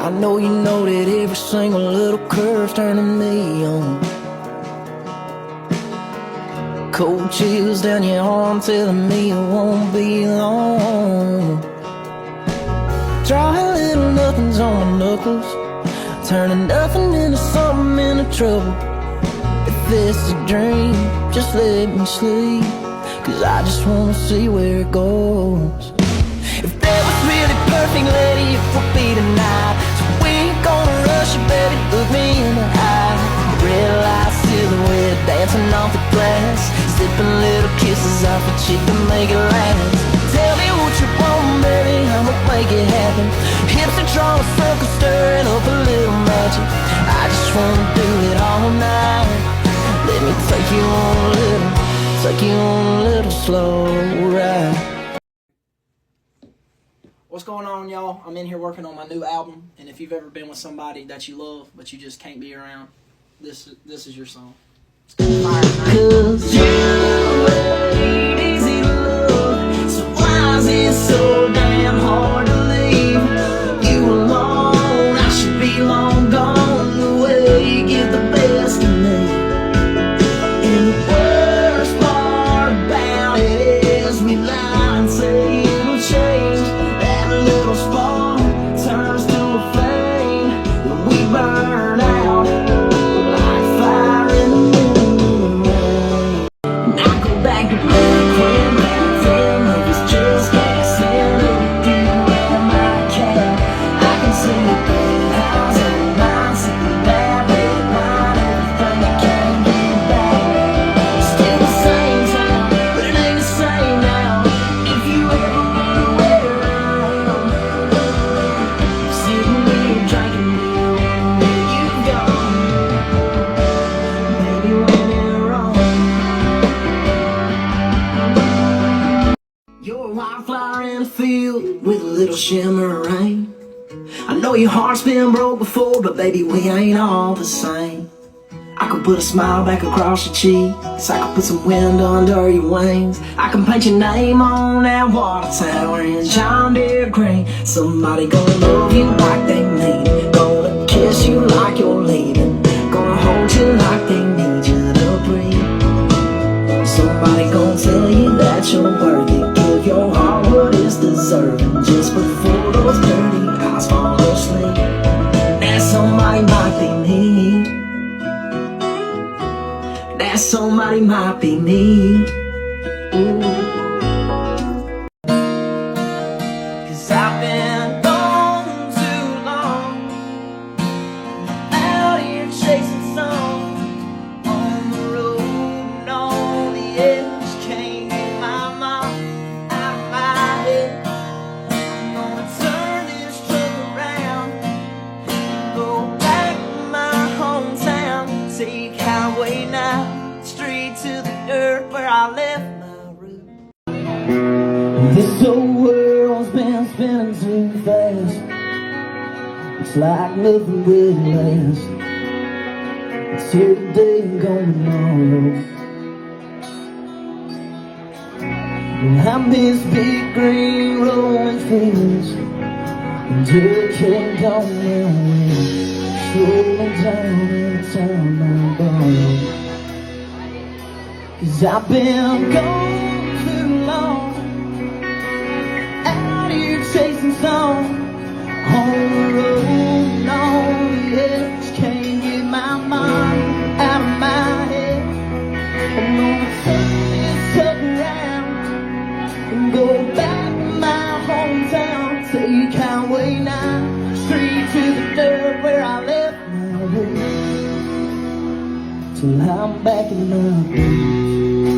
I know you know that every single little curve's turning me on. Cold chills down your arm telling me it won't be long. Drawing little nothings on my knuckles, turning nothing into something into trouble. If it's a dream, just let me sleep, 'cause I just wanna see where it goes. If that was really perfect, lady, it would be tonight. So we ain't gonna rush it, baby, look me in the eye. Red light silhouette dancing off the glass, slipping little kisses off a cheek to make it last. Tell me what you want, baby, I'ma make it happen. Hips are drawing circles, stirring up a little magic. I just wanna do it all night. Let me take you on a little slow ride. What's going on, y'all? I'm in here working on my new album, and if you've ever been with somebody that you love but you just can't be around, this is your song. It's called Fire Night. 'Cause you ain't easy to love, so why is it so damn hard to leave you alone? I should be long gone, the way you give the best of me. And the worst part about it is we lie and say it will change. That little spark turns to a flame when we burn out like fire in the moonlight. And I go back to black when everything was just guessing with you and my cat. I can see the penthouse of mine, sitting bad red wine, everything I can get back. Still the same town, but it ain't the same now. If you ever wonder where I am, sitting here drinking beer where you've gone, maybe when you're wrong. You're a wildflower in a field with a little shimmer of rain. I know your heart's been broke before, but baby, we ain't all the same. I could put a smile back across your cheeks, I could put some wind under your wings. I can paint your name on that water tower in John Deere green. Somebody gonna love you like they mean it, gonna kiss you like you're leaving, gonna hold you like they need you to breathe. Somebody gonna tell you that you're worthy, give your heart what is deserving, just before those dirty eyes fall asleep. That somebody might be me. That somebody might be me. Ooh. 'Cause I've been gone too long, out here chasing some, on the road and on the edge, can't get my mind out of my head. I'm gonna turn this truck around and go back to my hometown, take Highway 9 straight to the dirt where I left my roots. This whole world's been spinning too fast, it's like nothing will last. It's here today and gone tomorrow. And I miss big green rolling fields and hurricane gone away, slowing down every time I borrow. 'Cause I've been gone too long, out here chasing some, on the road and on the edge, can't get my mind out of my head. I'm gonna turn this truck around and go back to my hometown, take Highway 9 straight to the dirt where I left my roots, till I'm back in my roots.